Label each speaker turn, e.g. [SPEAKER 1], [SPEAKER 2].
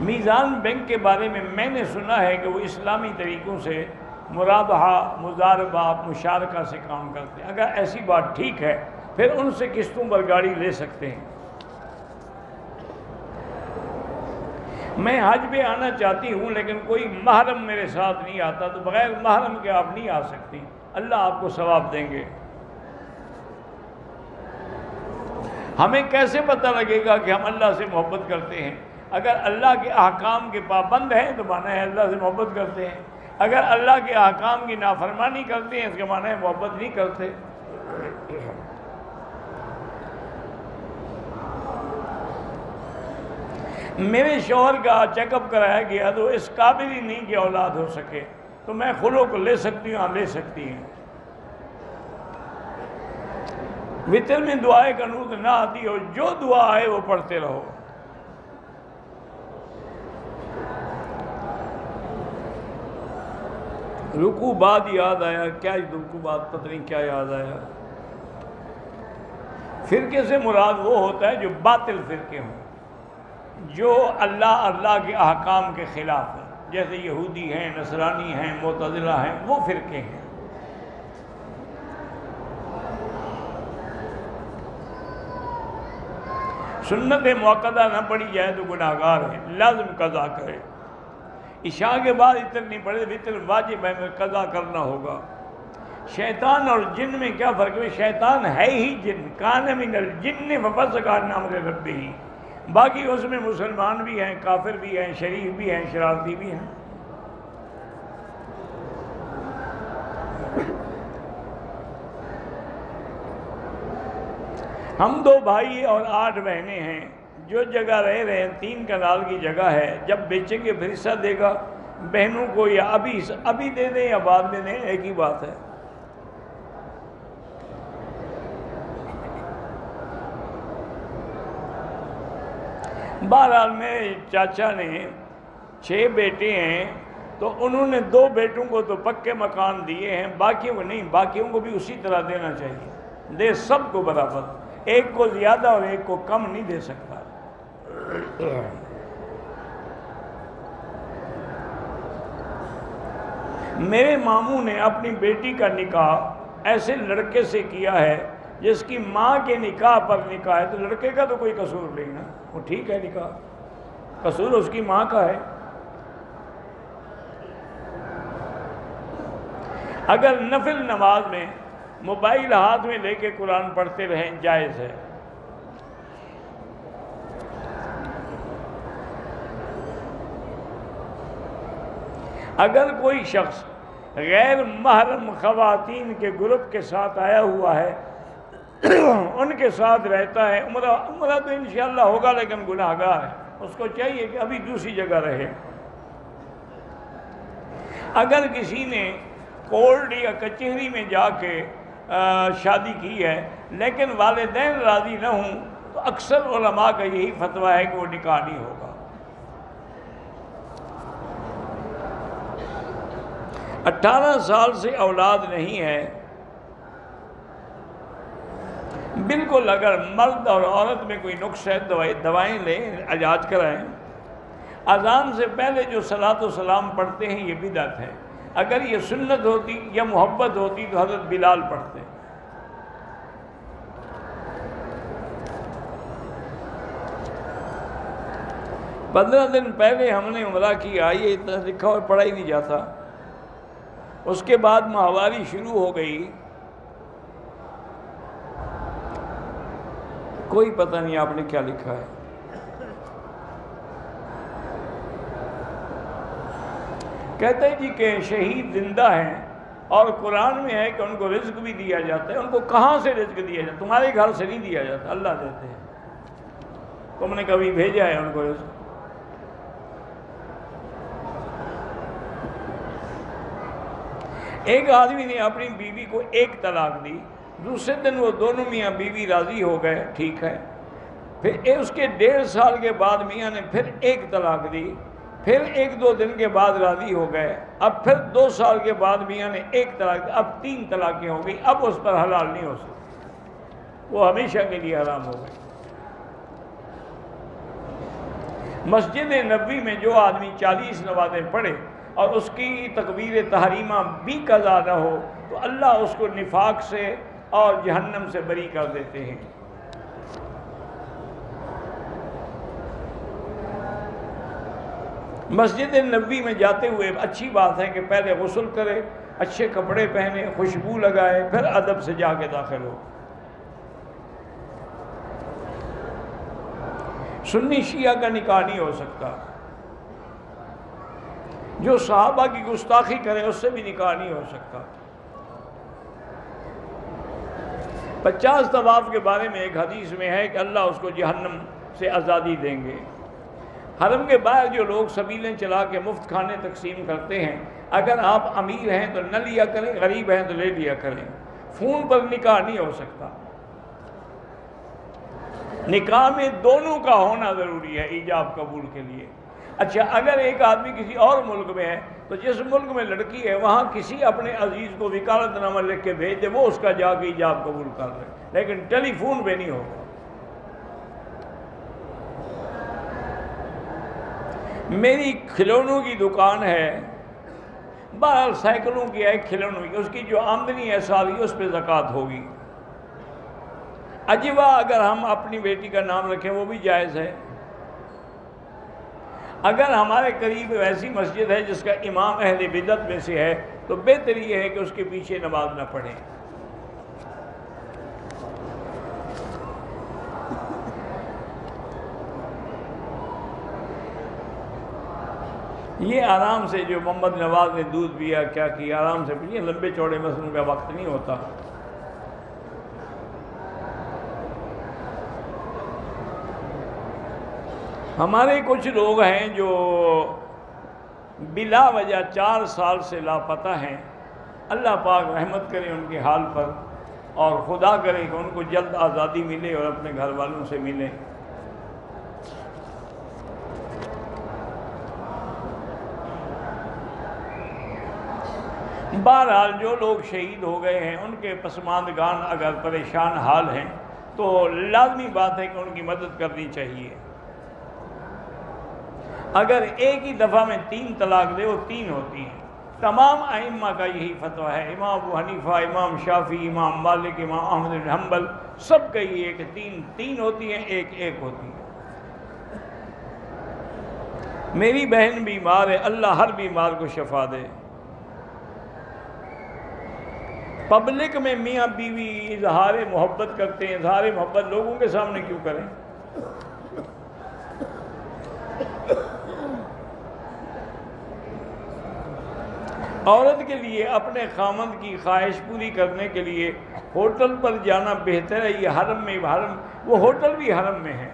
[SPEAKER 1] میزان بینک کے بارے میں نے سنا ہے کہ وہ اسلامی طریقوں سے مرابحہ، مضاربہ، مشارکہ سے کام کرتے ہیں۔ اگر ایسی بات ٹھیک ہے پھر ان سے قسطوں پر گاڑی لے سکتے ہیں۔ میں حج پہ آنا چاہتی ہوں لیکن کوئی محرم میرے ساتھ نہیں آتا، تو بغیر محرم کے آپ نہیں آ سکتی، اللہ آپ کو ثواب دیں گے۔ ہمیں کیسے پتہ لگے گا کہ ہم اللہ سے محبت کرتے ہیں؟ اگر اللہ کے احکام کے پابند ہیں تو معنی ہے اللہ سے محبت کرتے ہیں، اگر اللہ کے احکام کی نافرمانی کرتے ہیں اس کا معنی ہے محبت نہیں کرتے۔ میرے شوہر کا چیک اپ کرایا گیا تو اس قابل ہی نہیں کہ اولاد ہو سکے، تو میں خلو کو لے سکتی ہوں؟ ہاں لے سکتی ہیں۔ وطر میں دعائے قنوت نہ آتی ہو، جو دعا آئے وہ پڑھتے رہو۔ رکوع بعد یاد آیا، کیا رکوع بعد پتہ نہیں کیا یاد آیا۔ فرقے سے مراد وہ ہوتا ہے جو باطل فرقے ہوں، جو اللہ کے احکام کے خلاف ہیں، جیسے یہودی ہیں، نصرانی ہیں، معتزلہ ہیں، وہ فرقے ہیں۔ سنت موقدہ نہ پڑھی جائے تو گناہگار ہے، لازم قضا کرے۔ عشاء کے بعد وتر نہیں پڑھے، وتر واجب ہے، قضا کرنا ہوگا۔ شیطان اور جن میں کیا فرق ہے؟ شیطان ہے ہی جن، کان من الجن ففسق عن امر ربہ، باقی اس میں مسلمان بھی ہیں، کافر بھی ہیں، شریف بھی ہیں، شرارتی بھی ہیں۔ ہم 2 بھائی اور 8 بہنیں ہیں، جو جگہ رہ رہے ہیں 3 کنال کی جگہ ہے، جب بیچیں گے پھر حصہ دے گا بہنوں کو، یا ابھی دے دیں یا بعد میں دیں، ایک ہی بات ہے۔ بہرحال میرے چاچا نے 6 بیٹے ہیں، تو انہوں نے 2 بیٹوں کو تو پکے مکان دیے ہیں، باقیوں کو نہیں، باقیوں کو بھی اسی طرح دینا چاہیے، دے سب کو برابر، ایک کو زیادہ اور ایک کو کم نہیں دے سکتا۔ میرے ماموں نے اپنی بیٹی کا نکاح ایسے لڑکے سے کیا ہے جس کی ماں کے نکاح پر نکاح ہے، تو لڑکے کا تو کوئی قصور نہیں نا، وہ ٹھیک ہے، نکاح قصور اس کی ماں کا ہے۔ اگر نفل نماز میں موبائل ہاتھ میں لے کے قرآن پڑھتے رہیں جائز ہے۔ اگر کوئی شخص غیر محرم خواتین کے گروپ کے ساتھ آیا ہوا ہے، ان کے ساتھ رہتا ہے، عمرہ تو انشاءاللہ ہوگا لیکن گناہگار ہے، اس کو چاہیے کہ ابھی دوسری جگہ رہے۔ اگر کسی نے کورٹ یا کچہری میں جا کے شادی کی ہے لیکن والدین راضی نہ ہوں، تو اکثر علماء کا یہی فتویٰ ہے کہ وہ نکاح نہیں ہوگا۔ 18 سال سے اولاد نہیں ہے، بالکل اگر مرد اور عورت میں کوئی نقص ہے دوائیں لیں، علاج کرائیں۔ اذان سے پہلے جو صلاۃ و سلام پڑھتے ہیں یہ بدعت ہے، اگر یہ سنت ہوتی یا محبت ہوتی تو حضرت بلال پڑھتے۔ پندرہ دن پہلے ہم نے عمرہ کیا، یہ اتنا لکھا اور پڑھا ہی نہیں جاتا۔ اس کے بعد ماہواری شروع ہو گئی، کوئی پتہ نہیں آپ نے کیا لکھا ہے۔ کہتے ہیں جی کہ شہید زندہ ہیں اور قرآن میں ہے کہ ان کو رزق بھی دیا جاتا ہے۔ ان کو کہاں سے رزق دیا جاتا ہے؟ تمہارے گھر سے نہیں دیا جاتا، اللہ دیتے ہیں۔ تم نے کبھی بھیجا ہے ان کو رزق؟ ایک آدمی نے اپنی بیوی کو 1 طلاق دی، دوسرے دن وہ دونوں میاں بیوی راضی ہو گئے، ٹھیک ہے، پھر اس کے 1.5 سال کے بعد میاں نے پھر 1 طلاق دی، پھر 1-2 دن کے بعد راضی ہو گئے، اب پھر 2 سال کے بعد میاں نے 1 طلاق دی، اب 3 طلاقیں ہو گئی، اب اس پر حلال نہیں ہو سکتی، وہ ہمیشہ کے لیے حرام ہو گئی۔ مسجد نبوی میں جو آدمی 40 نمازیں پڑھے اور اس کی تکبیر تحریمہ بھی قضا نہ ہو تو اللہ اس کو نفاق سے اور جہنم سے بری کر دیتے ہیں۔ مسجد نبوی میں جاتے ہوئے اچھی بات ہے کہ پہلے غسل کرے، اچھے کپڑے پہنے، خوشبو لگائے، پھر ادب سے جا کے داخل ہو۔ سنی شیعہ کا نکاح نہیں ہو سکتا، جو صحابہ کی گستاخی کرے اس سے بھی نکاح نہیں ہو سکتا۔ 50 طواف کے بارے میں ایک حدیث میں ہے کہ اللہ اس کو جہنم سے آزادی دیں گے۔ حرم کے باہر جو لوگ سبیلیں چلا کے مفت کھانے تقسیم کرتے ہیں، اگر آپ امیر ہیں تو نہ لیا کریں، غریب ہیں تو لے لیا کریں۔ فون پر نکاح نہیں ہو سکتا۔ نکاح میں دونوں کا ہونا ضروری ہے ایجاب قبول کے لیے۔ اچھا، اگر ایک آدمی کسی اور ملک میں ہے تو جس ملک میں لڑکی ہے وہاں کسی اپنے عزیز کو وکالت نامہ لکھ کے بھیج دے، وہ اس کا جا کے ایجاب قبول کر لے، لیکن ٹیلی فون پہ نہیں ہوگا۔ میری کھلونوں کی دکان ہے، بہرحال سائیکلوں کی ہے، کھلونوں کی، اس کی جو آمدنی ہے سالی اس پہ زکوٰۃ ہوگی۔ عجیبہ اگر ہم اپنی بیٹی کا نام رکھیں وہ بھی جائز ہے۔ اگر ہمارے قریب ایسی مسجد ہے جس کا امام اہل بدعت میں سے ہے تو بہتر یہ ہے کہ اس کے پیچھے نماز نہ پڑھیں۔ یہ آرام سے جو محمد نواز نے دودھ پیا کیا کیا، آرام سے پیے، لمبے چوڑے مسئلوں کا وقت نہیں ہوتا۔ ہمارے کچھ لوگ ہیں جو بلا وجہ 4 سال سے لاپتہ ہیں، اللہ پاک رحمت کرے ان کے حال پر، اور خدا کرے کہ ان کو جلد آزادی ملے اور اپنے گھر والوں سے ملے۔ بہرحال جو لوگ شہید ہو گئے ہیں ان کے پسماندگان اگر پریشان حال ہیں تو لازمی بات ہے کہ ان کی مدد کرنی چاہیے۔ اگر ایک ہی دفعہ میں 3 طلاق دے وہ 3 ہوتی ہیں۔ تمام ائمہ کا یہی فتویٰ ہے، امام ابو حنیفہ، امام شافعی، امام مالک، امام احمد بن حنبل، سب کا یہ ہے کہ 3 ہوتی ہیں، ایک ہوتی ہے۔ میری بہن بیمار ہے، اللہ ہر بیمار کو شفا دے۔ پبلک میں میاں بیوی اظہار محبت کرتے ہیں، اظہار محبت لوگوں کے سامنے کیوں کریں؟ عورت کے لیے اپنے خامند کی خواہش پوری کرنے کے لیے ہوٹل پر جانا بہتر ہے، یہ حرم میں، وہ ہوٹل بھی حرم میں ہے۔